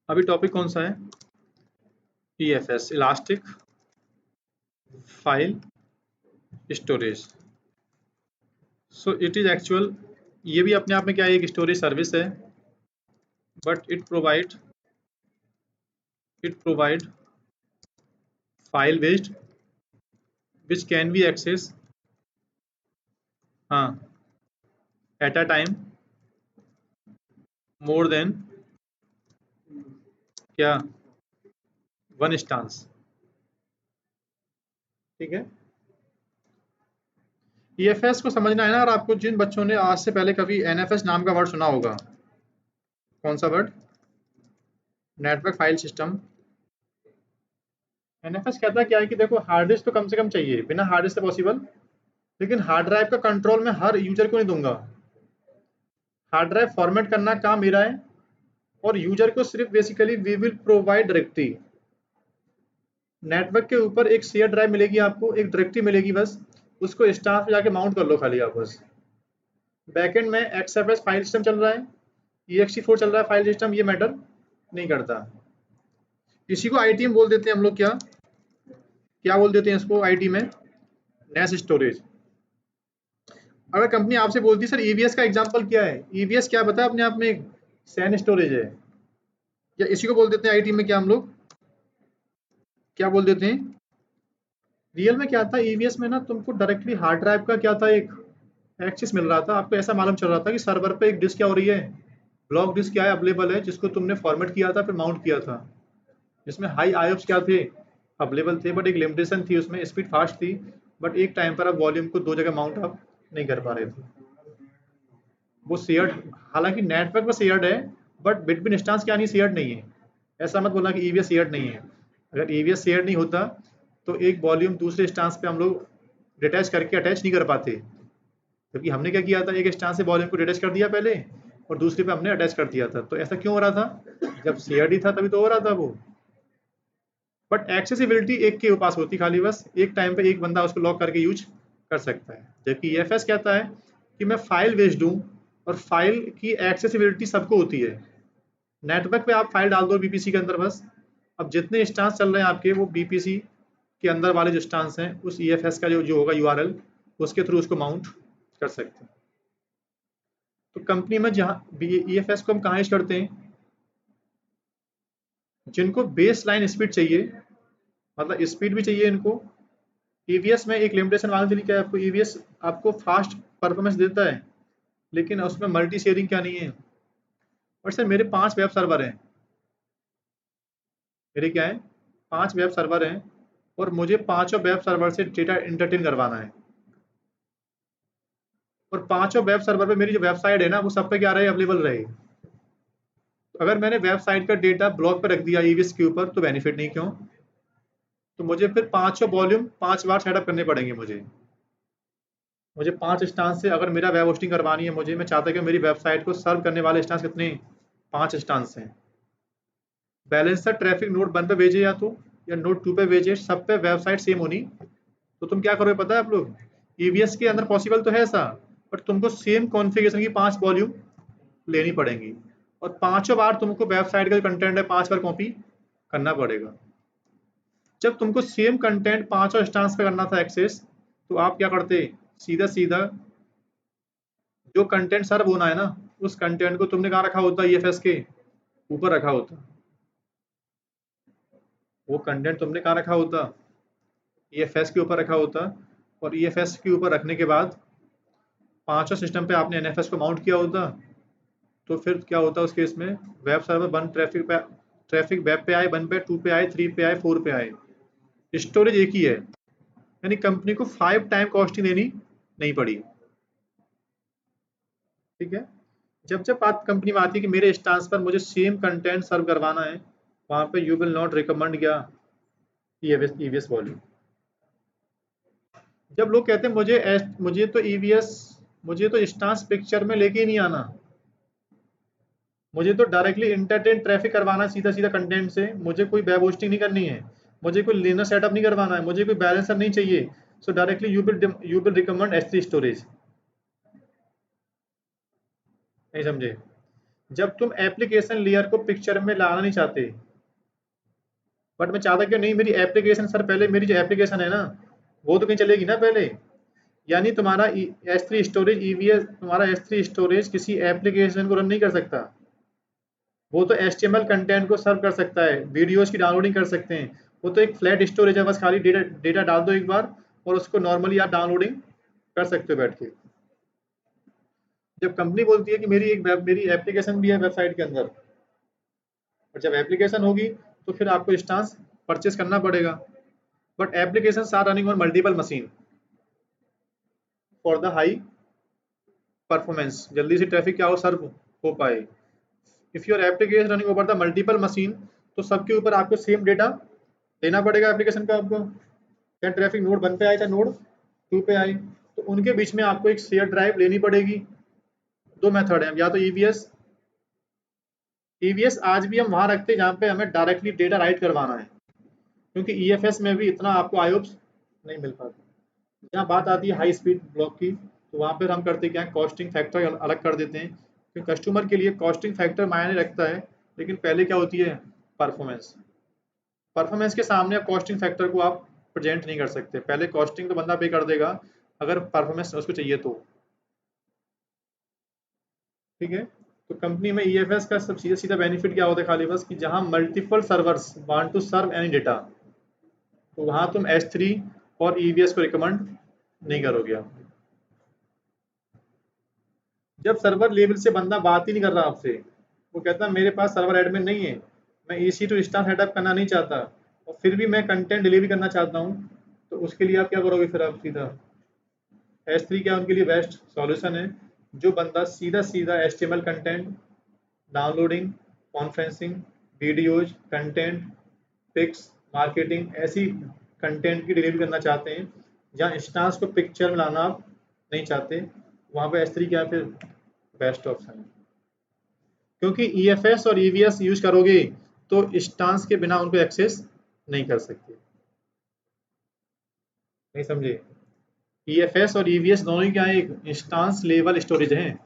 अभी टॉपिक कौन सा है? EFS, elastic file storage. So it is actual, ये भी अपने आप में क्या है, एक स्टोरेज सर्विस है, but it provide file based which can be access हाँ at a time more than क्या 1 इंस्टांस। ठीक है, EFS को समझना है ना। और आपको जिन बच्चों ने आज से पहले कभी NFS नाम का वर्ड सुना होगा, कौन सा word? Network file system. NFS कहता है क्या है कि देखो, हार्ड डिस्क तो कम से कम चाहिए, बिना हार्ड डिस्क से पॉसिबल, लेकिन हार्ड ड्राइव का कंट्रोल मैं हर यूजर को नहीं दूंगा। हार्ड ड्राइव फॉर्मेट करना काम मेरा है, और यूजर को सिर्फ basically we will provide directory. Network के ऊपर एक शेयर ड्राइव मिलेगी आपको, एक डायरेक्टरी मिलेगी, बस उसको स्टाफ पे जाके माउंट कर लो खाली आप बस। बैकएंड में XFS फाइल सिस्टम चल रहा है, ext4 चल रहा है फाइल सिस्टम, ये मैटर नहीं करता। इसी को आईटी में बोल देते हैं हम लोग, क्या क्या बोल देते हैं इसको आईटी में? नेस स्टोरेज। अगर कंपनी आपसे बोलती है सर EBS का एग्जांपल क्या है, EBS क्या बताया अपने आप में? एक सैन स्टोरेज है। या इसी को बोल देते हैं आईटी में क्या हम लोग, क्या बोल देते हैं? रियल में क्या था EBS में ना, तुमको डायरेक्टली हार्ड ड्राइव का क्या था, एक एक्सेस मिल रहा था आपको। ऐसा मालूम चल रहा था कि सर्वर पे एक डिस्क क्या हो रही है, ब्लॉक डिस्क क्या है अवेलेबल है, जिसको तुमने फॉर्मेट किया था फिर माउंट किया था। जिसमें हाई आईओप्स क्या थे, अवेलेबल थे, बट एक लिमिटेशन थी उसमें, स्पीड फास्ट थी, बट एक टाइम पर आप वॉल्यूम को 2 जगह माउंट आप नहीं कर पा रहे थे। वो शेयर्ड, हालांकि नेटवर्क पर शेयर्ड है, बट बिटवीन इंस्टेंस क्या नहीं, शेयर्ड नहीं है। ऐसा मत बोलना कि EBS शेयर्ड नहीं है। अगर EBS शेयर्ड नहीं होता तो एक वॉल्यूम दूसरे इंस्टेंस पे हम लोग डिटैच करके अटैच नहीं कर पाते, क्योंकि हमने क्या किया था, एक इंस्टेंस से वॉल्यूम को डिटैच कर दिया पहले, और दूसरे पे हमने अटैच कर दिया था। तो ऐसा क्यों हो रहा था? जब शेयर्ड ही था तभी तो हो रहा था वो। बट एक्सेसिबिलिटी एक के पास होती खाली, बस एक टाइम पे एक बंदा उसको लॉक करके यूज कर सकता है। जबकि EFS कहता है कि मैं फाइल बेस्ड हूँ, और फाइल की एक्सेसिबिलिटी सबको होती है। नेटवर्क पे आप फाइल डाल दो BPC के अंदर बस, अब जितने इंस्टांस चल रहे हैं आपके, वो BPC के अंदर वाले जो इंस्टांस हैं, उस EFS का जो होगा URL, उसके थ्रू उसको माउंट कर सकते हैं। तो कंपनी में जहाँ EFS को हम कहाँ यूज करते हैं? जिनको बेस लाइन स्पीड चाहिए, मतलब स्पीड भी चाहिए इनको। EVS में एक लिमिटेशन मालूम चली क्या आपको? EVS आपको फास्ट परफॉर्मेंस देता है, लेकिन उसमें मल्टी शेयरिंग क्या नहीं है। और सर मेरे 5 वेब सर्वर हैं, मेरे क्या है, 5 वेब सर्वर हैं, और मुझे पांचों वेब सर्वर से डेटा इंटरटेन करवाना है। और पांचों वेब सर्वर पे मेरी जो वेबसाइट है ना, वो सब पे क्या रहे, अवेलेबल रहे। तो अगर मैंने वेबसाइट का डेटा ब्लॉक पे रख दिया EVS के ऊपर, तो बेनिफिट नहीं क्यों? तो मुझे फिर पांचों वॉल्यूम 5 बार सेटअप करने पड़ेंगे। मुझे 5 इंस्टांस से अगर मेरा वेब होस्टिंग करवानी है, मैं चाहता कि मेरी वेबसाइट को सर्व करने वाले इंस्टांस कितने, 5 इंस्टांस हैं। बैलेंसर ट्रैफिक नोड 1 पे भेजे या नोड 2 पे भेजे, सब पे वेबसाइट सेम होनी। तो तुम क्या करोगे पता है आप लोग? EVS के अंदर पॉसिबल तो है ऐसा, बट तुमको सेम कॉन्फ़िगरेशन की 5 वॉल्यूम लेनी पड़ेंगी, और पांचों बार तुमको वेबसाइट का कंटेंट है 5 बार कॉपी करना पड़ेगा। जब तुमको सेम कंटेंट पांचों इंस्टांस पे करना था एक्सेस, तो आप क्या करते, सीधा सीधा जो कंटेंट सर्व होना है ना, उस कंटेंट को तुमने कहाँ रखा होता, EFS के ऊपर रखा होता। वो कंटेंट तुमने कहाँ रखा होता, EFS के ऊपर रखा होता। और EFS के ऊपर रखने के बाद पांचों सिस्टम पे आपने NFS को माउंट किया होता। तो फिर क्या होता उस केस में, वेब सर्वर 1 ट्रैफिक वेब पे आए, 1 पे, 2 पे आए, 3 पे आए, 4 पे आए, स्टोरेज एक ही है। यानी कंपनी को 5 टाइम कॉस्टिंग देनी नहीं पड़ी। ठीक है, जब जब बात कंपनी में आती है कि मेरे इंस्टांस पर मुझे सेम कंटेंट सर्व करवाना है, वहां पे यू विल नॉट रिकमेंड क्या, EVS वॉल्यूम। जब लोग कहते हैं मुझे तो इंस्टांस पिक्चर में लेके ही नहीं आना, मुझे तो डायरेक्टली इंटरटेन ट्रैफिक करवाना है सीधा सीधा कंटेंट से, मुझे कोई वेब होस्टिंग नहीं करनी है, मुझे कोई लिनक्स सेटअप नहीं करवाना है, मुझे कोई बैलेंसर नहीं चाहिए, सो directly you will recommend S3 storage. नहीं समझे? जब तुम एप्लीकेशन लेयर को पिक्चर में लाना नहीं चाहते, बट मैं चाहता क्यों नहीं, मेरी एप्लीकेशन सर, पहले मेरी जो एप्लीकेशन है ना वो तो कहीं चलेगी ना पहले। यानी तुम्हारा S3 स्टोरेज EVS, तुम्हारा S3 स्टोरेज किसी एप्लीकेशन को रन नहीं कर सकता। वो तो HTML कंटेंट को सर्व कर सकता है, वीडियोस की डाउनलोडिंग कर सकते हैं। वो तो एक फ्लैट स्टोरेज है, बस खाली डेटा डेटा डाल दो एक बार और उसको नॉर्मली आप डाउनलोडिंग कर सकते हो बैठ के। जब कंपनी बोलती है कि मेरी एप्लीकेशन भी है वेबसाइट के अंदर, और जब एप्लीकेशन होगी तो फिर आपको इंस्टांस परचेज करना पड़ेगा। But application are running on multiple machine for the high performance, जल्दी से ट्रैफिक क्या हो, सर्व हो पाए। If your application running over the multiple machine, तो सबके ऊपर आपको सेम डेटा देना पड़ेगा एप्लीकेशन का आपको, चाहे ट्रैफिक नोड 1 पे आए चाहे नोड 2 पे आए, तो उनके बीच में आपको एक शेयर ड्राइव लेनी पड़ेगी। दो मेथड है, या तो ईवीएस आज भी हम वहां रखते हैं जहाँ पे हमें डायरेक्टली डेटा राइट करवाना है, क्योंकि ईएफएस में भी इतना आपको आयोप्स नहीं मिल पाता। जहाँ बात आती है हाई स्पीड ब्लॉक की, तो वहाँ पर हम करते क्या है, कॉस्टिंग फैक्टर अलग कर देते हैं, क्योंकि कस्टमर के लिए कॉस्टिंग फैक्टर मायने रखता है, लेकिन पहले क्या होती है, परफॉर्मेंस। परफॉर्मेंस के सामने आप कॉस्टिंग फैक्टर को आप प्रेजेंट नहीं कर सकते, पहले कॉस्टिंग तो बंदा पे कर देगा अगर परफॉर्मेंस उसको चाहिए तो। ठीक है, तो कंपनी में ईएफएस का सब सीधा सीधा बेनिफिट क्या होता है, खाली बस कि जहां multiple servers want to serve any data, तो वहां तुम S3 और ईवीएस को रिकमेंड नहीं करोगे आप। जब सर्वर लेवल से बंदा बात ही नहीं कर रहा आपसे, वो कहता है मेरे पास सर्वर एडमिन नहीं है, मैं EC2 इंस्टांस सेटअप करना नहीं चाहता और फिर भी मैं कंटेंट डिलीवरी करना चाहता हूँ, तो उसके लिए आप क्या करोगे फिर, आप सीधा S3 क्या उनके लिए बेस्ट सॉल्यूशन है। जो बंदा सीधा सीधा HTML content downloading, conferencing, videos, content, pics, marketing, ऐसी कंटेंट की डिलीवरी करना चाहते हैं जहाँ इंस्टांस को पिक्चर में लाना आप नहीं चाहते, वहाँ पे S3 क्या फिर बेस्ट ऑप्शन है। क्योंकि EFS और EVS यूज करोगे तो इंस्टांस के बिना उनको एक्सेस नहीं कर सकते। नहीं समझे? EFS और EVS दोनों ही क्या है, इंस्टांस लेवल स्टोरेज हैं।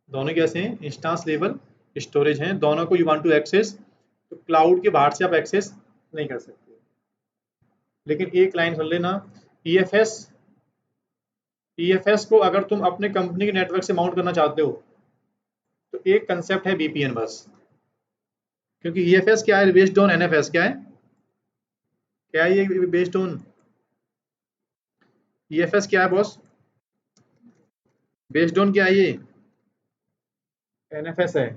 दोनों कैसे हैं, इंस्टांस लेवल स्टोरेज हैं, दोनों को यू वांट टू एक्सेस, तो क्लाउड के बाहर से आप एक्सेस नहीं कर सकते। लेकिन एक लाइन सुन लेना, EFS EFS को अगर तुम अपने कंपनी के नेटवर्क से माउंट करना चाहते हो तो एक कंसेप्ट है VPN बस। क्योंकि EFS क्या है, बेस्ड ऑन NFS, क्या है, क्या है ये बेस्ड ऑन, EFS क्या है बॉस, बेस्ड ऑन क्या है ये, NFS है।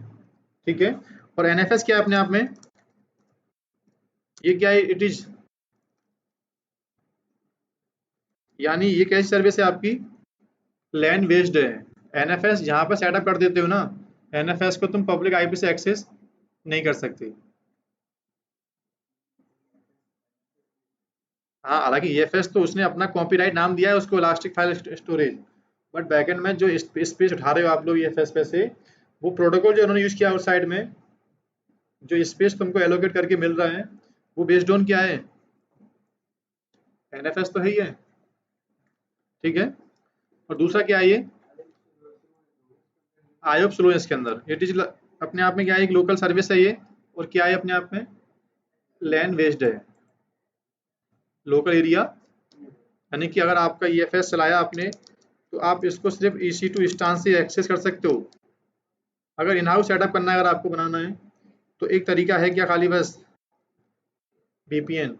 ठीक है, और NFS क्या है अपने आप में, ये क्या है, इट इज, यानी ये कैसी सर्विस है आपकी, लैन बेस्ड है। NFS जहां पर सेटअप कर देते हो ना, NFS को तुम पब्लिक IP से एक्सेस नहीं कर सकते। हाँ, हालांकि EFS तो उसने अपना कॉपीराइट नाम दिया है उसको, elastic file storage, but backend में जो स्पेस उठा रहे हो आप लोग EFS पे से, वो प्रोटोकॉल जो उन्होंने यूज किया उस साइड में, जो स्पेस तुमको एलोकेट करके मिल रहा है, वो बेस्ड ऑन क्या है, NFS तो है ही है। ठीक है, और दूसरा क्या है ये, आयोप स्लो इसके अंदर, इट इज अपने आप में क्या है, एक लोकल सर्विस है ये, और क्या है अपने आप में, लैन बेस्ड है, लोकल एरिया। यानी कि अगर आपका EFS चलाया आपने, तो आप इसको सिर्फ EC2 इंस्टांस से एक्सेस कर सकते हो। अगर इन हाउस सेटअप करना है, अगर आपको बनाना है, तो एक तरीका है क्या, खाली बस VPN।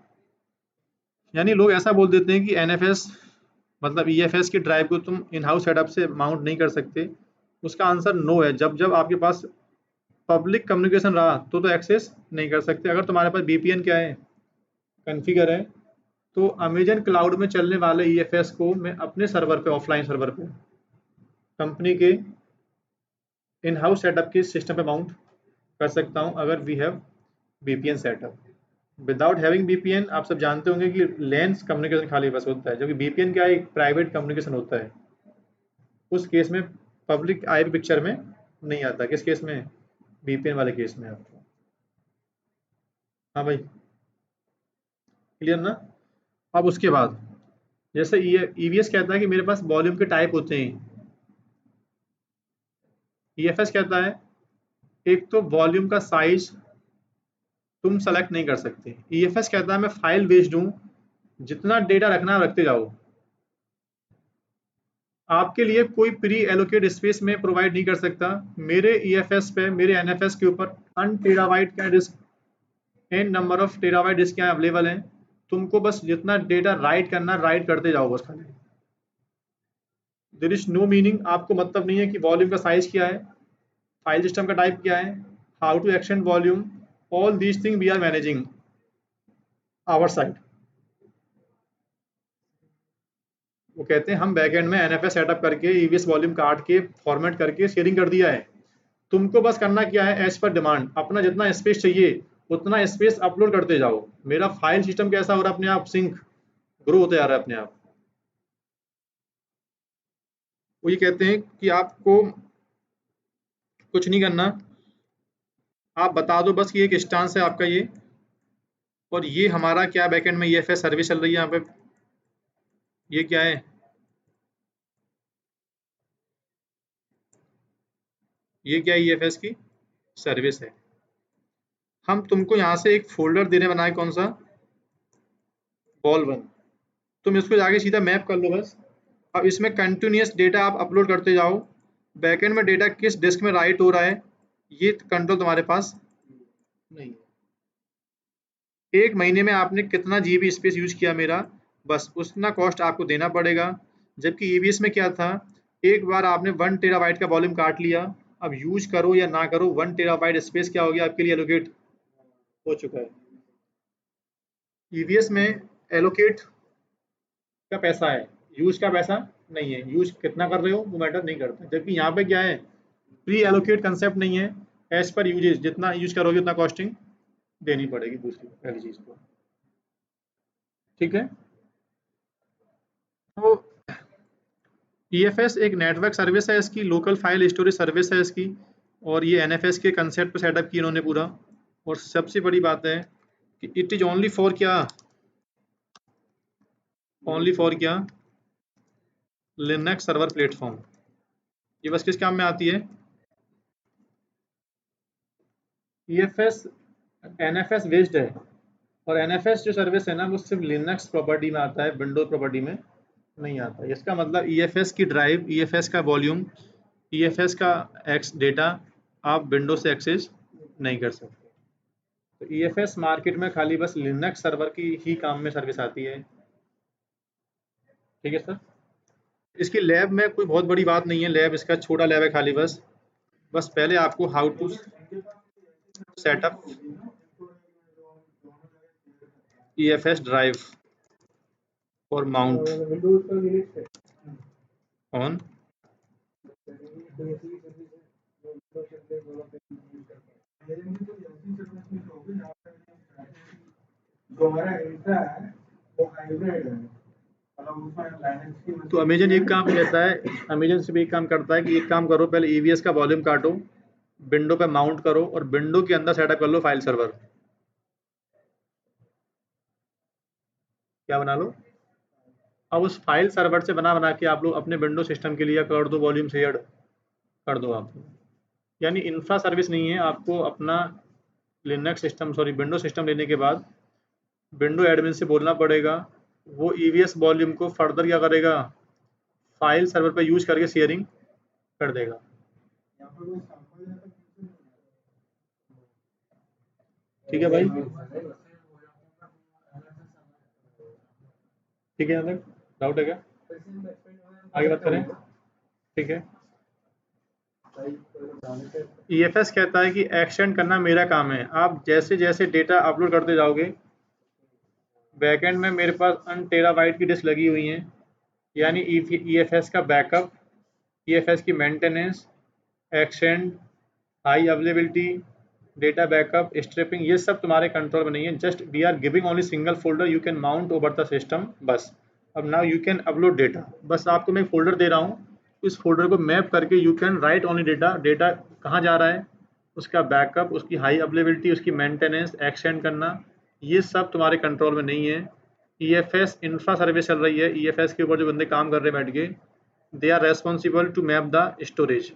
यानी लोग ऐसा बोल देते हैं कि NFS मतलब EFS की ड्राइव को तुम इन हाउस सेटअप से माउंट नहीं कर सकते। उसका आंसर नो है। जब जब आपके पास पब्लिक कम्युनिकेशन रहा तो एक्सेस नहीं कर सकते। अगर तुम्हारे पास VPN क्या है, कॉन्फ़िगर है, तो अमेजन क्लाउड में चलने वाले EFS को मैं अपने सर्वर पे, ऑफलाइन सर्वर पे, कंपनी के इन हाउस सेटअप के सिस्टम पे माउंट कर सकता हूं, अगर we have VPN setup. Without having VPN आप सब जानते होंगे कि लेंस कम्युनिकेशन खाली बस होता है, जबकि VPN क्या है, एक प्राइवेट कम्युनिकेशन होता है। उस केस में पब्लिक IP पिक्चर में नहीं आता। किस केस में, VPN वाले केस में आपको। हाँ भाई, क्लियर ना। अब उसके बाद जैसे EVS कहता है कि मेरे पास वॉल्यूम के टाइप होते हैं, EFS कहता है एक तो वॉल्यूम का साइज तुम सेलेक्ट नहीं कर सकते। ईएफएस कहता है मैं फाइल बेस्ड हूँ, जितना डेटा रखना है रखते जाओ। आपके लिए कोई प्री एलोकेट स्पेस में प्रोवाइड नहीं कर सकता। मेरे ईएफएस पे, मेरे एनएफएस के ऊपर अन टेराबाइट का disk, N number of terabyte disk यहाँ अवेलेबल हैं। तुमको बस जितना डेटा राइट करना राइट करते जाओ बस खाली। देयर इज नो मीनिंग, आपको मतलब नहीं है कि वॉल्यूम का साइज क्या है, फाइल सिस्टम का टाइप क्या है, how to extend volume, all these thing we are managing our side. वो कहते हैं हम बैकएंड में एनएफएस सेटअप करके ईवीएस वॉल्यूम काट के फॉर्मेट करके शेयरिंग कर दिया है। तुमको बस करना क्या है, एज पर डिमांड अपना जितना स्पेस चाहिए उतना स्पेस अपलोड करते जाओ। मेरा फाइल सिस्टम कैसा हो रहा है, अपने आप सिंक ग्रो होते जा रहा है अपने आप। वो ये कहते हैं कि आपको कुछ नहीं करना, आप बता दो बस कि एक इंस्टेंस है आपका ये, और ये हमारा क्या बैकएंड में ईएफएस सर्विस चल रही है यहाँ पे। ये क्या है, ये क्या ईएफएस की सर्विस है। हम तुमको यहाँ से एक फोल्डर देने बनाए, कौन सा, बॉल1। तुम इसको जाके सीधा मैप कर लो बस। अब इसमें कंटिन्यूस डेटा आप अपलोड करते जाओ। बैकएंड में डेटा किस डिस्क में राइट हो रहा है ये कंट्रोल तुम्हारे पास नहीं है। एक महीने में आपने कितना जीबी स्पेस यूज किया मेरा, बस उतना कॉस्ट आपको देना पड़ेगा। जबकि ईवीएस में क्या था, एक बार आपने 1 टेराबाइट का वॉल्यूम काट लिया, अब यूज करो या ना करो 1 टेराबाइट स्पेस क्या हो गया आपके लिए एलोकेट हो चुका है। ईवीएस में एलोकेट का पैसा है, यूज का पैसा नहीं है। यूज कितना कर रहे हो वो मैटर नहीं करता। जबकि यहाँ पे क्या है, प्री एलोकेट कंसेप्ट नहीं है, एज पर यूजेज, जितना यूज करोगे उतना कॉस्टिंग देनी पड़ेगी दूसरी पहली चीज को। ठीक है, तो ईएफएस एक नेटवर्क सर्विस है, इसकी लोकल फाइल स्टोरेज सर्विस है इसकी, और ये एनएफएस के कंसेप्ट पे सेटअप की इन्होंने पूरा। और सबसे बड़ी बात है कि इट इज ओनली फॉर क्या, ओनली फॉर क्या, लिनक्स सर्वर प्लेटफॉर्म। ये बस किस काम में आती है, ईएफएस एनएफएस बेस्ड है, और एनएफएस जो सर्विस है ना वो सिर्फ लिनक्स प्रॉपर्टी में आता है, विंडोज प्रॉपर्टी में नहीं आता। इसका मतलब ईएफएस की ड्राइव, ईएफएस का वॉल्यूम, ईएफएस का एक्स डेटा आप विंडोज से एक्सेस नहीं कर सकते। तो ईएफएस मार्केट में खाली बस लिनक्स सर्वर की ही काम में सर्विस आती है। ठीक है सर, इसकी लैब में कोई बहुत बड़ी बात नहीं है, लैब इसका छोटा लैब है खाली बस पहले आपको how to setup EFS drive और माउंट ऑन जो हमारा इंफ्रा है वो हाइब्रिड है, मतलब उसमें लाइनेंस की। तो अमेजन एक काम कहता है, अमेजन से भी एक काम करता है कि एक काम करो, पहले ईवीएस का वॉल्यूम काटो, विंडो पे माउंट करो और विंडो के अंदर सेटअप कर लो फाइल सर्वर। क्या बना लो, अब उस फाइल सर्वर से बना बना के आप लोग अपने विंडो सिस्टम के लिए कर दो, वॉल्यूम शेयर कर दो आप। यानी इंफ्रा सर्विस नहीं है, आपको अपना Linux system, sorry window system लेने के बाद विंडो एडमिन से बोलना पड़ेगा, वो ईवीएस वॉल्यूम को फर्दर क्या करेगा, फाइल सर्वर पे यूज करके शेयरिंग कर देगा। ठीक है भाई, ठीक है, यहाँ तक डाउट है क्या, आगे बात करें। ठीक है, ईएफएस कहता है कि एक्सटेंड करना मेरा काम है। आप जैसे जैसे डेटा अपलोड करते जाओगे, बैकएंड में मेरे पास अन टेराबाइट की डिस्क लगी हुई है, यानी ईएफएस का बैकअप, ईएफएस की maintenance, extend, high availability, data backup, stripping, ये सब तुम्हारे कंट्रोल में नहीं है। Just we are giving only single folder you can mount over the system बस। अब now you can upload data, बस आपको मैं फोल्डर दे रहा हूँ, इस फोल्डर को मैप करके you can write only data, data कहाँ जा रहा है, उसका बैकअप, उसकी हाई अवेलेबिलिटी, उसकी मेंटेनेंस, एक्सटेंड करना, ये सब तुम्हारे कंट्रोल में नहीं है। ईएफएस इंफ्रा सर्विस चल रही है, ईएफएस के ऊपर जो बंदे काम कर रहे हैं बैठ के, they are responsible to map the storage.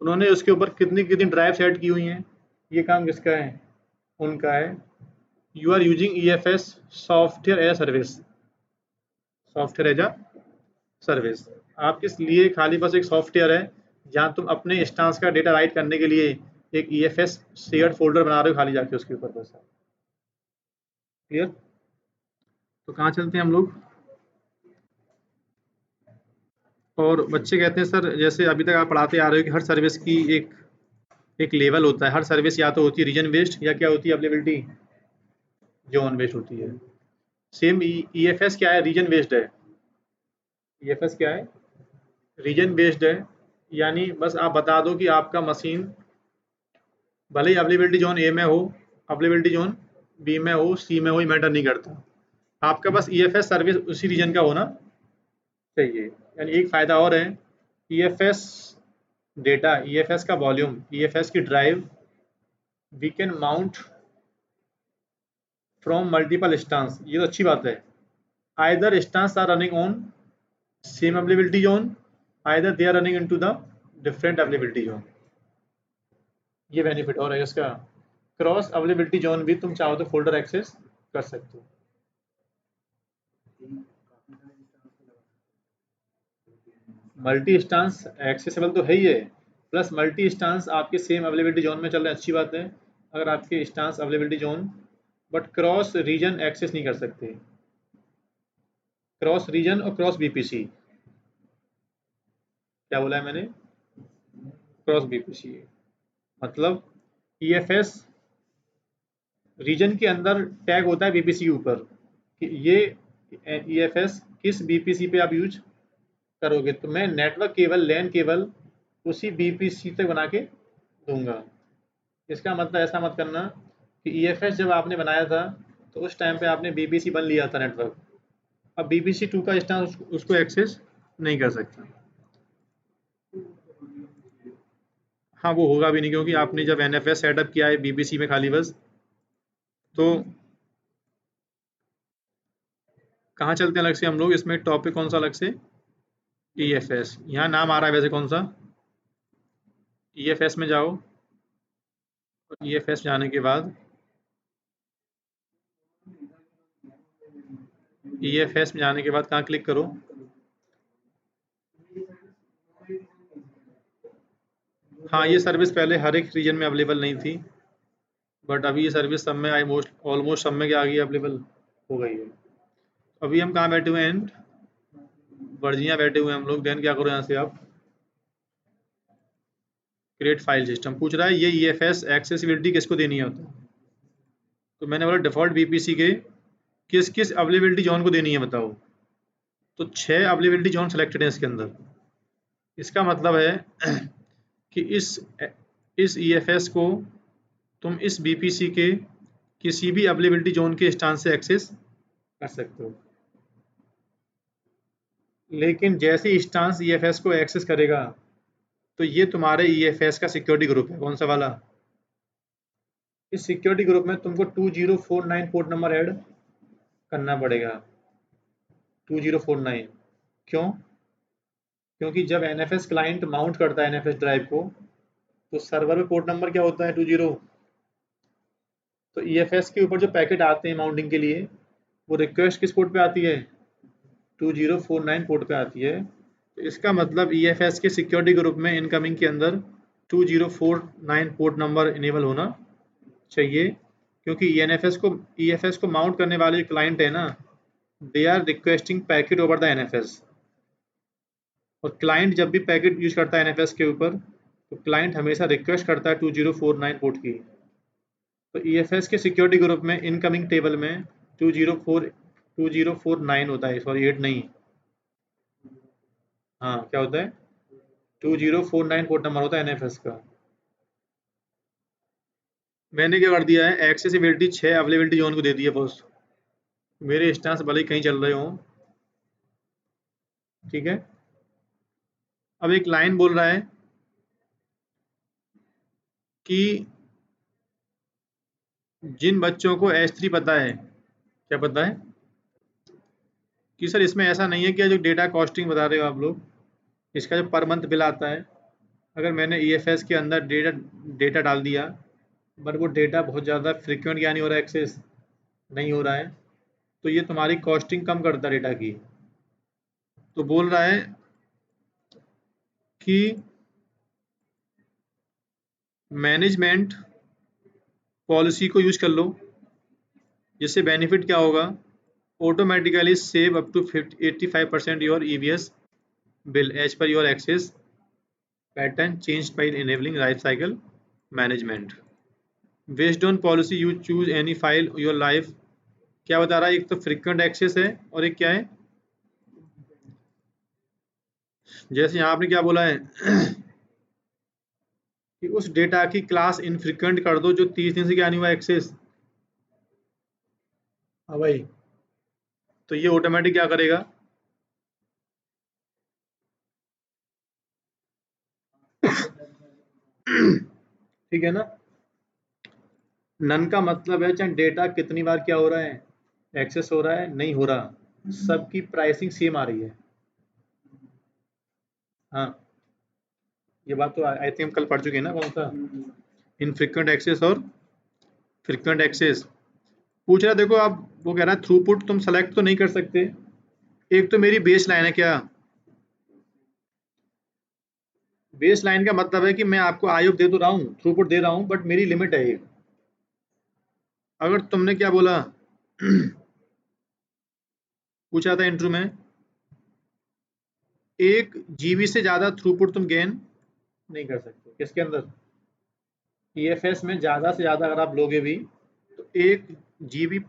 उन्होंने उसके ऊपर कितनी कितनी ड्राइव सेट की हुई हैं, ये काम किसका है, उनका है। You are using EFS software as service, software as a service. आपके लिए खाली बस एक सॉफ्टवेयर है जहाँ तुम अपने इंस्टेंस का डेटा राइट करने के लिए एक EFS शेयर्ड फोल्डर बना रहे हो खाली जाके उसके ऊपर बस। क्लियर? तो कहाँ चलते हैं हम लोग। और बच्चे कहते हैं सर जैसे अभी तक आप पढ़ाते आ रहे हो कि हर सर्विस की एक एक लेवल होता है, हर सर्विस या तो होती है रीजन बेस्ड या क्या होती है अवेलेबिलिटी जोन बेस्ड होती है। सेम EFS क्या है, रीजन बेस्ड है। EFS क्या है, रीजन बेस्ड है। यानी बस आप बता दो कि आपका मशीन भले ही अवेलेबिलिटी जोन ए में हो, अवेलेबिलिटी जोन बी में हो, सी में हो, ये मैटर नहीं करता। आपका बस EFS सर्विस उसी रीजन का होना चाहिए। यानी एक फ़ायदा और है, EFS डेटा, EFS का वॉल्यूम, EFS की drive we can mount from multiple instance. ये तो अच्छी बात है। Either instance are running on same availability zone, either they are running into the different availability zone. ये बेनिफिट और है इसका। क्रॉस अवेलेबिलिटी जोन भी तुम चाहो तो फोल्डर एक्सेस कर सकते हो। मल्टी इंस्टेंस एक्सेसिबल तो है ही है, प्लस मल्टी इंस्टेंस आपके सेम अवेलेबिलिटी जोन में चल रहे हैं, अच्छी बात है अगर आपके instance availability zone, but cross region access नहीं कर सकते। क्रॉस रीजन और क्रॉस BPC, क्या बोला है मैंने, क्रॉस BPC मतलब EFS रीजन के अंदर टैग होता है BPC के ऊपर कि ये EFS किस BPC पे आप यूज करोगे, तो मैं नेटवर्क केबल, लैन केबल उसी BPC तक बना के दूंगा। इसका मतलब ऐसा मत करना कि EFS जब आपने बनाया था तो उस टाइम पे आपने BPC बन लिया था नेटवर्क, अब BPC 2 का इंस्टेंस उसको एक्सेस नहीं कर सकता। हाँ वो होगा भी नहीं क्योंकि आपने जब NFS सेटअप किया है BPC में खाली बस, तो कहाँ चलते हैं अलग से हम लोग, इसमें टॉपिक कौन सा अलग से, EFS। यहाँ नाम आ रहा है वैसे कौन सा, EFS में जाओ और EFS जाने के बाद EFS में जाने के बाद कहाँ क्लिक करो, हाँ ये सर्विस पहले हर एक रीजन में अवेलेबल नहीं थी, बट अभी ये सर्विस सब में ऑलमोस्ट सब में क्या आ गई, अवेलेबल हो गई है। अभी हम कहाँ बैठे हुए हैं, वर्जीनिया बैठे हुए हैं हम लोग। देन क्या करो यहाँ से आप, क्रिएट फाइल सिस्टम पूछ रहा है, ये EFS एक्सेसिबिलिटी किसको देनी है होता, तो मैंने बोला डिफॉल्ट BPC के किस किस अवेलेबिलिटी जोन को देनी है बताओ, तो 6 अवेलेबिलिटी जोन सेलेक्टेड है इसके अंदर। इसका मतलब है कि इस EFS को तुम इस BPC के किसी भी अवेलेबिलिटी जोन के स्टांस से एक्सेस कर सकते हो, लेकिन जैसे ही स्टांस EFS को एक्सेस करेगा तो ये तुम्हारे EFS का सिक्योरिटी ग्रुप है, कौन सा वाला, इस सिक्योरिटी ग्रुप में तुमको 2049 पोर्ट नंबर ऐड करना पड़ेगा। 2049 क्यों, क्योंकि जब NFS क्लाइंट माउंट करता है NFS ड्राइव को तो सर्वर में पोर्ट नंबर क्या होता है, 20। तो EFS के ऊपर जो पैकेट आते हैं माउंटिंग के लिए वो रिक्वेस्ट किस पोर्ट पे आती है, 2049 पोर्ट पे आती है। तो इसका मतलब EFS के सिक्योरिटी ग्रुप में इनकमिंग के अंदर 2049 पोर्ट नंबर इनेबल होना चाहिए, क्योंकि EFS को माउंट करने वाले जो क्लाइंट है ना, they are requesting packet over the NFS, और क्लाइंट जब भी पैकेट यूज करता है NFS के ऊपर तो क्लाइंट हमेशा रिक्वेस्ट करता है 2049 पोर्ट की। तो EFS के सिक्योरिटी ग्रुप में इनकमिंग टेबल में 2049 होता है, सॉरी 8 नहीं, हाँ क्या होता है, 2049 पोर्ट नंबर होता है NFS का। मैंने क्या कर दिया है, एक्सेसिबिलिटी 6 अवेलेबिलिटी जोन को दे दिया बॉस, मेरे इंस्टेंस भले ही कहीं चल रहे हों, ठीक है। अब एक लाइन बोल रहा है कि जिन बच्चों को S3 पता है, क्या पता है कि सर इसमें ऐसा नहीं है कि जो डेटा कॉस्टिंग बता रहे हो आप लोग, इसका जो पर मंथ बिल आता है अगर मैंने EFS के अंदर डेटा डाल दिया, बट वो डेटा बहुत ज़्यादा फ्रिक्वेंट क्या नहीं हो रहा है, एक्सेस नहीं हो रहा है, तो ये तुम्हारी कॉस्टिंग कम करता है डेटा की। तो बोल रहा है कि मैनेजमेंट पॉलिसी को यूज कर लो, जिससे बेनिफिट क्या होगा, automatically save up to 85% your EVS bill as per your access pattern changed by enabling life cycle management. Based on policy you choose any file your life। क्या बता रहा है, एक तो फ्रीक्वेंट एक्सेस है और एक क्या है, जैसे यहाँ आपने क्या बोला है कि उस डेटा की क्लास इनफ्रीक्वेंट कर दो जो 30 दिन से क्या नहीं हुआ एक्सेस। हाँ भाई, तो ये ऑटोमेटिक क्या करेगा, ठीक है ना। नन का मतलब है चाहे डेटा कितनी बार क्या हो रहा है, एक्सेस हो रहा है नहीं हो रहा, सबकी प्राइसिंग सेम आ रही है। हाँ, ये बात तो आई थिंक हम कल पढ़ चुके हैं ना, कौन सा, इनफ्रीक्वेंट एक्सेस और फ्रीक्वेंट एक्सेस। पूछ रहा है, देखो आप, वो कह रहा है थ्रूपुट तुम सेलेक्ट तो नहीं कर सकते। एक तो मेरी बेस लाइन है, क्या बेस लाइन का मतलब है कि मैं आपको आयोग दे तो रहा हूँ, थ्रूपुट दे रहा हूँ, बट मेरी लिमिट है एक। अगर तुमने क्या बोला पूछा था इंटरव्यू में, 1 GB से ज्यादा थ्रूपुट तुम गेन नहीं कर सकते। किसके अंदर, EFS में ज्यादा से ज्यादा अगर आप लोगे भी तो 1 GB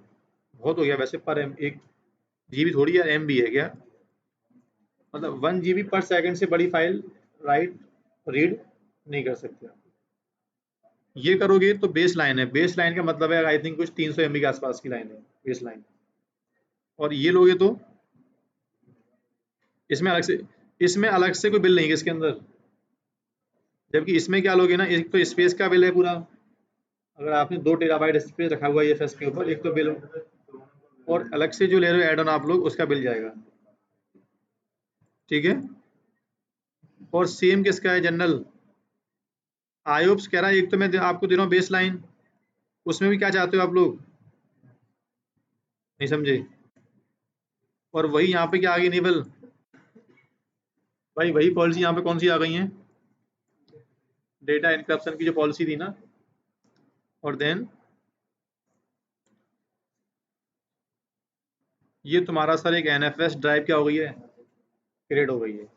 बहुत हो गया वैसे, पर एम 1 GB थोड़ी है, MB है क्या, मतलब 1 GB पर सेकंड से बड़ी फाइल राइट रीड नहीं कर सकते। ये करोगे तो बेस लाइन है, बेस लाइन का मतलब है आई थिंक कुछ 300 MB के आसपास की लाइन है बेस लाइन। और ये लोगे तो इसमें अलग से, इसमें अलग से कोई बिल नहीं है इसके अंदर। जबकि इसमें क्या लोगे ना, एक तो स्पेस का बिल है पूरा, अगर आपने 2 TB स्पेस रखा हुआ है EFS के ऊपर, एक तो बिल, और अलग से जो ले रहे हो एड ऑन आप लोग उसका बिल जाएगा, ठीक है। और सेम किसका है, जनरल आयोप्स कह रहा है, एक तो मैं आपको दे रहा हूँ बेस लाइन, उसमें भी क्या चाहते हो आप लोग, नहीं समझे। और वही यहाँ पे क्या आ गई इनेबल, भाई वही पॉलिसी यहाँ पे कौन सी आ गई है, डेटा एनक्रिप्शन की जो पॉलिसी थी ना, और देन ये तुम्हारा सर एक NFS ड्राइव क्या हो गई है, क्रिएट हो गई है।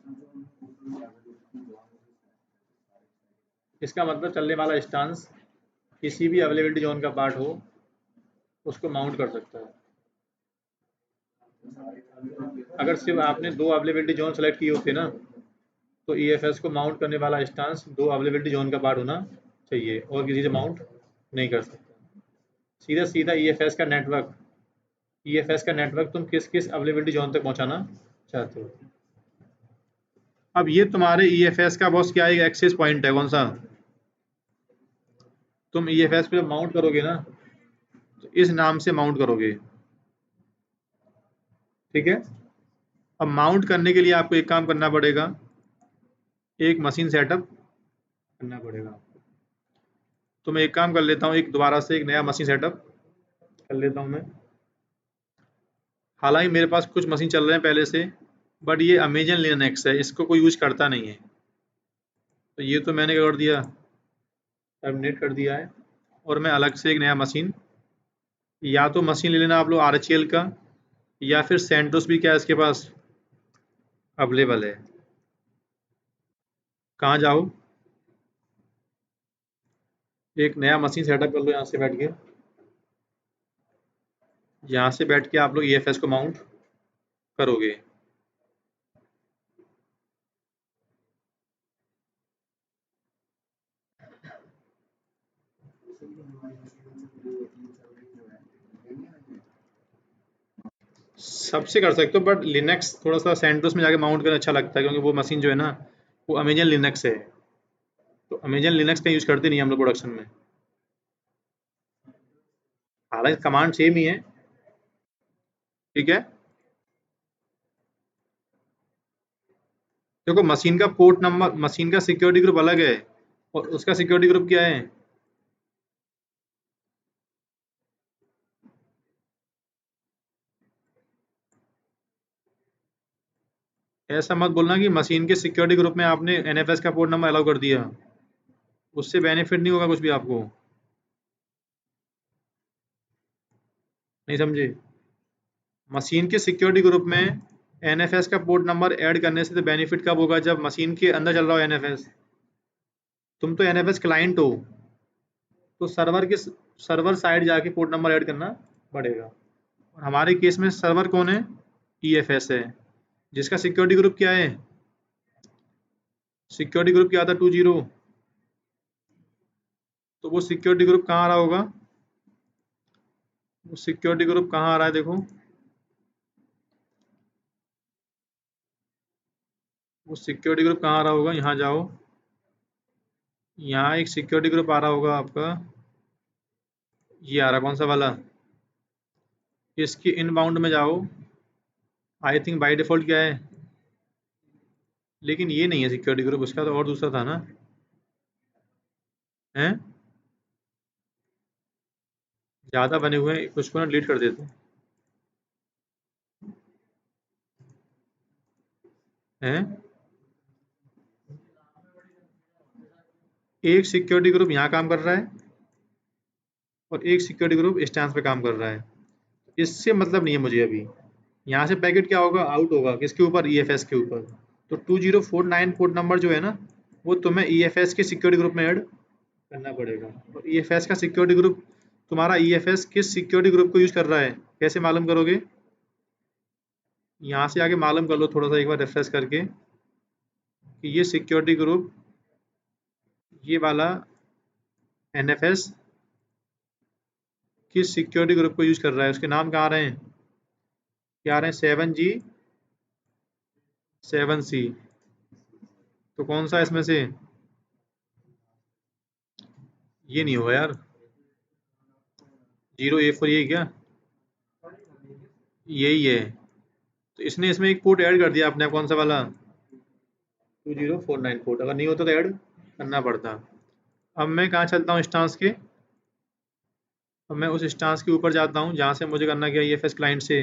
इसका मतलब चलने वाला इंस्टांस किसी भी अवेलेबिलिटी जोन का पार्ट हो उसको माउंट कर सकता है। अगर सिर्फ आपने 2 अवेलेबिलिटी जोन सेलेक्ट किए होते ना, तो EFS को माउंट करने वाला इंस्टांस 2 अवेलेबिलिटी जोन का पार्ट होना चाहिए, और किसी से माउंट नहीं कर सकता। सीधा सीधा EFS का नेटवर्क तुम किस किस अवेलेबिलिटी जोन तक पहुंचाना चाहते हो। अब ये तुम्हारे EFS का बॉस क्या है, एक्सेस पॉइंट है कौन सा, तुम EFS पे जब माउंट करोगे ना तो इस नाम से माउंट करोगे, ठीक है। अब माउंट करने के लिए आपको एक काम करना पड़ेगा, एक मशीन सेटअप करना पड़ेगा। तो मैं एक काम कर लेता हूँ, एक दोबारा से एक नया मशीन सेटअप कर लेता हूँ मैं। हालांकि मेरे पास कुछ मशीन चल रहे हैं पहले से, बट ये अमेजन लिनक्स है, इसको कोई यूज करता नहीं है, तो ये तो मैंने क्या कर दिया, टर्मिनेट कर दिया है। और मैं अलग से एक नया मशीन, या तो मशीन ले लेना आप लोग RHEL का, या फिर सेंटोस भी क्या है इसके पास अवेलेबल है। कहाँ जाओ, एक नया मशीन सेटअप कर लो यहाँ से बैठ के, यहाँ से बैठ के आप लोग EFS को माउंट करोगे। सबसे कर सकते हो, बट लिनक्स थोड़ा सा सेंटोस में जाके माउंट करना अच्छा लगता है, क्योंकि वो मशीन जो है ना वो अमेजन लिनक्स है, तो अमेजन लिनक्स का यूज करते नहीं हम लोग प्रोडक्शन में। हालांकि कमांड सेम ही है, ठीक है। देखो मशीन का पोर्ट नंबर, मशीन का सिक्योरिटी ग्रुप अलग है और उसका सिक्योरिटी ग्रुप क्या है। ऐसा मत बोलना कि मशीन के सिक्योरिटी ग्रुप में आपने एनएफएस का पोर्ट नंबर अलाउ कर दिया, उससे बेनिफिट नहीं होगा कुछ भी आपको, नहीं समझे। मशीन के सिक्योरिटी ग्रुप में एनएफएस का पोर्ट नंबर ऐड करने से तो बेनिफिट कब होगा, जब मशीन के अंदर चल रहा हो एनएफएस। तुम तो एनएफएस क्लाइंट हो, तो सर्वर साइड जाके पोर्ट नंबर ऐड करना पड़ेगा। और हमारे केस में सर्वर कौन है, ईएफएस है, जिसका सिक्योरिटी ग्रुप क्या है, सिक्योरिटी ग्रुप क्या था 20। तो वो सिक्योरिटी ग्रुप कहाँ आ रहा होगा, वो सिक्योरिटी ग्रुप कहाँ आ रहा है देखो, वो सिक्योरिटी ग्रुप कहाँ आ रहा होगा, यहाँ जाओ, यहाँ एक सिक्योरिटी ग्रुप आ रहा होगा आपका, ये आ रहा कौन सा वाला, इसके इनबाउंड में जाओ, आई थिंक बाय डिफॉल्ट क्या है, लेकिन ये नहीं है सिक्योरिटी ग्रुप, उसका तो और दूसरा था ना, हैं ज़्यादा बने हुए हैं, उसको ना डिलीट कर देते हैं। एक सिक्योरिटी ग्रुप यहाँ काम कर रहा है और एक सिक्योरिटी ग्रुप स्टैंस पे काम कर रहा है, इससे मतलब नहीं है मुझे अभी। यहाँ से पैकेट क्या होगा, आउट होगा किसके ऊपर, ईएफएस के ऊपर। तो 2049 पोर्ट नंबर जो है ना, वो तुम्हें ईएफएस के सिक्योरिटी ग्रुप में ऐड करना पड़ेगा। और ईएफएस का सिक्योरिटी ग्रुप, तुम्हारा ईएफएस किस सिक्योरिटी ग्रुप को यूज कर रहा है, कैसे मालूम करोगे, यहाँ से आके मालूम कर लो थोड़ा सा एक बार रिफ्रेश करके, कि ये सिक्योरिटी ग्रुप, ये वाला एनएफएस किस सिक्योरिटी ग्रुप को यूज कर रहा है, उसके नाम क्या आ रहे हैं, क्या आ रहे हैं, 7G 7C। तो कौन सा इसमें से, ये नहीं होगा यार, 0A4 यही क्या, यही है। तो इसने इसमें एक पोर्ट ऐड कर दिया आपने, कौन सा वाला, 2049 पोर्ट, अगर नहीं होता तो ऐड करना पड़ता। अब मैं कहाँ चलता हूँ स्टांस के, अब मैं उस स्टांस के ऊपर जाता हूँ जहाँ से मुझे करना क्या, ईएफएस क्लाइंट से।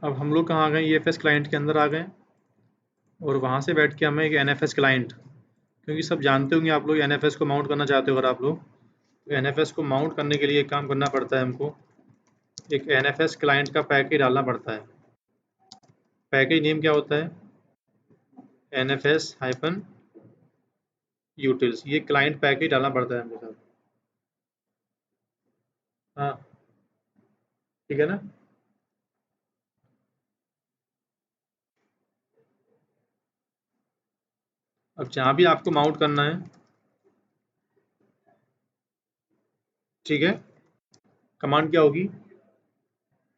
अब हम लोग कहाँ आ गए, ईएफएस क्लाइंट के अंदर आ गए, और वहाँ से बैठ के हमें एक एनएफएस क्लाइंट, क्योंकि सब जानते होंगे आप लोग एनएफएस को माउंट करना चाहते हो अगर आप लोग, तो एनएफएस को माउंट करने के लिए एक काम करना पड़ता है हमको, एक एनएफएस क्लाइंट का पैकेज डालना पड़ता है। पैकेज नेम क्या होता है, NFS- यूटिल्स, ये क्लाइंट पैकेज डालना पड़ता है हमको सर। हाँ ठीक है ना। अब जहाँ भी आपको माउंट करना है, ठीक है, कमांड क्या होगी,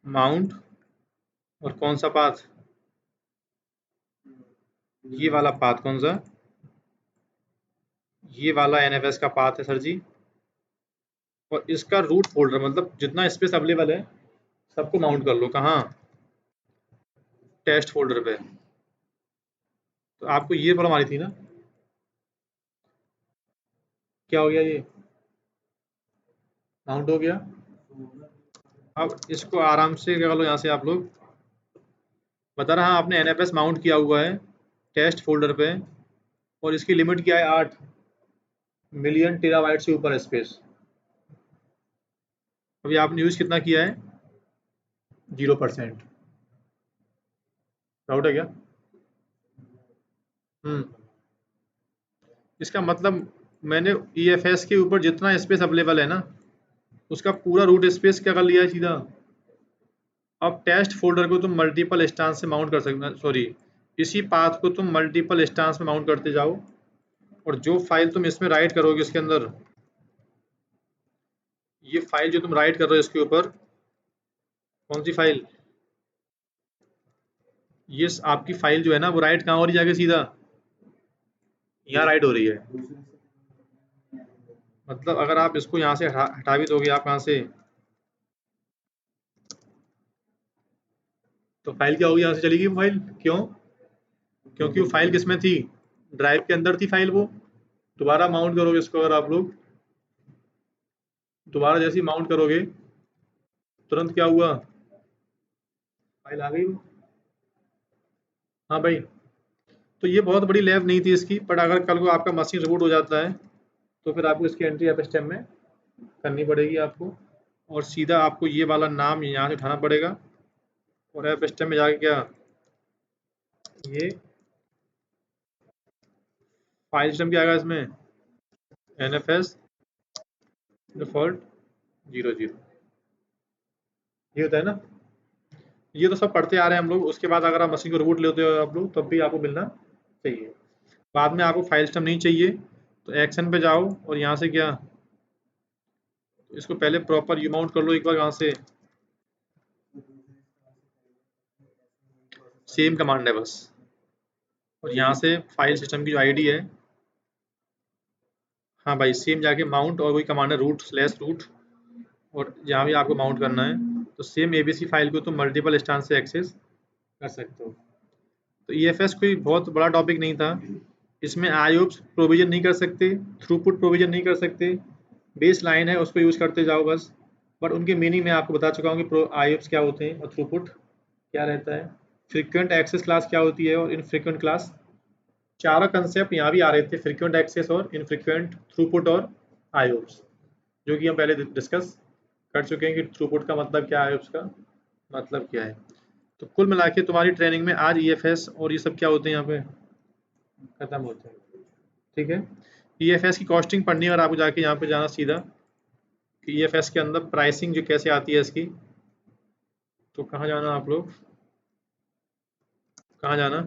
माउंट, और कौन सा पाथ, ये वाला पाथ कौन सा, ये वाला एनएफएस का पाथ है सर जी। और इसका रूट फोल्डर, मतलब जितना स्पेस अवेलेबल है सबको माउंट कर लो, कहाँ, टेस्ट फोल्डर पे। तो आपको ये प्रॉब्लम आ रही थी ना, क्या हो गया, ये माउंट हो गया। अब इसको आराम से क्या कर लो, यहाँ से आप लोग, बता रहा आपने एनएफएस माउंट किया हुआ है टेस्ट फोल्डर पे, और इसकी लिमिट क्या है, 8 मिलियन टेराबाइट से ऊपर स्पेस। अभी आपने यूज कितना किया है, 0%। डाउट है क्या, हम्म, इसका मतलब मैंने ईएफएस के ऊपर जितना स्पेस अवेलेबल है ना, उसका पूरा रूट स्पेस क्या कर लिया है सीधा। अब टेस्ट फोल्डर को तुम मल्टीपल स्टांस से माउंट कर सकते, सॉरी, इसी पाथ को तुम मल्टीपल स्टांस में माउंट करते जाओ, और जो फाइल तुम इसमें राइट करोगे इसके अंदर, ये फाइल जो तुम राइट कर रहे हो इसके ऊपर, कौन सी फाइल? ये आपकी फाइल जो है ना वो राइट कहाँ हो रही है जाके सीधा? यहाँ राइट हो रही है। मतलब अगर आप इसको यहाँ से हटा भी दोगे आप यहाँ से, तो फाइल क्या होगी? यहाँ से चलेगी वो फाइल। क्यों? क्योंकि वो फाइल किसमें थी? ड्राइव के अंदर थी फाइल वो। दोबारा माउंट करोगे इसको अगर आप लोग, दोबारा जैसे ही माउंट करोगे तुरंत क्या हुआ? फाइल आ गई वो। हाँ भाई, तो ये बहुत बड़ी लैब नहीं थी इसकी, बट अगर कल को आपका मशीन रिबूट हो जाता है तो फिर आपको इसकी एंट्री एप स्टेम में करनी पड़ेगी आपको, और सीधा आपको ये वाला नाम यहाँ से उठाना पड़ेगा और ऐप स्टेम में जाके क्या, ये फाइल सिस्टम क्या आएगा इसमें? NFS डिफॉल्ट 00, ये होता है ना। ये तो सब पढ़ते आ रहे हैं हम लोग। उसके बाद अगर आप मशीन को रिबूट लेते हो आप लोग, तब भी आपको मिलना चाहिए। बाद में आपको फाइल सिस्टम नहीं चाहिए तो एक्शन पे जाओ और यहाँ से क्या, इसको पहले प्रॉपर यू माउंट कर लो एक बार। यहाँ से सेम कमांड है बस, और यहाँ से फाइल सिस्टम की जो आईडी है, हाँ भाई सेम जाके माउंट, और वही कमांड है रूट स्लैश रूट, और यहाँ भी आपको माउंट करना है। तो सेम एबीसी फाइल को तुम मल्टीपल इंस्टेंस से एक्सेस कर सकते हो। तो ईएफएस कोई बहुत बड़ा टॉपिक नहीं था। इसमें आईओप्स प्रोविजन नहीं कर सकते, थ्रूपुट प्रोविजन नहीं कर सकते, बेस लाइन है उसको यूज़ करते जाओ बस। बट उनके मीनिंग मैं आपको बता चुका हूँ कि आईओप्स क्या होते हैं और थ्रूपुट क्या रहता है, फ्रीक्वेंट एक्सेस क्लास क्या होती है और इनफ्रीक्वेंट क्लास। चारों कंसेप्ट यहाँ भी आ रहे थे, फ्रीक्वेंट एक्सेस और इनफ्रीक्वेंट थ्रूपुट और आईओप्स, जो कि हम पहले डिस्कस कर चुके हैं कि थ्रूपुट का मतलब क्या है, आईओप्स का मतलब क्या है। तो कुल मिला के तुम्हारी ट्रेनिंग में आज ईएफएस और ये सब क्या होते हैं यहाँ पे खत्म होते हैं। ठीक है, ईएफएस की कॉस्टिंग पढ़नी है और आपको जाके यहाँ पे जाना सीधा कि ईएफएस के अंदर प्राइसिंग जो कैसे आती है इसकी। तो कहाँ जाना आप लोग, कहाँ जाना,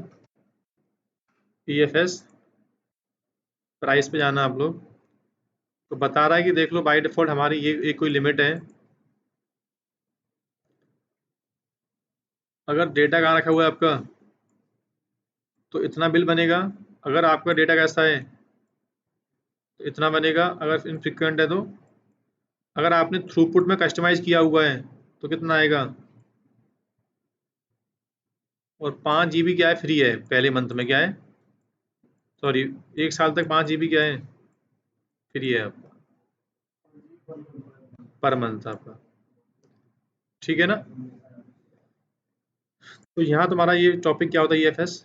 ईएफएस प्राइस पे जाना आप लोग। तो बता रहा है कि देख लो बाय डिफॉल्ट हमारी ये एक कोई लिमिट है। अगर डेटा कहाँ रखा हुआ है आपका, तो इतना बिल बनेगा। अगर आपका डेटा कैसा है तो इतना बनेगा, अगर इनफ्रीक्वेंट है तो। अगर आपने थ्रूपुट में कस्टमाइज किया हुआ है तो कितना आएगा। और 5 GB क्या है, फ्री है पहले मंथ में, क्या है, सॉरी 1 साल तक 5 GB क्या है, फ्री है आपका पर मंथ आपका। ठीक है ना। तो यहाँ तुम्हारा ये टॉपिक क्या होता है, ईएफएस।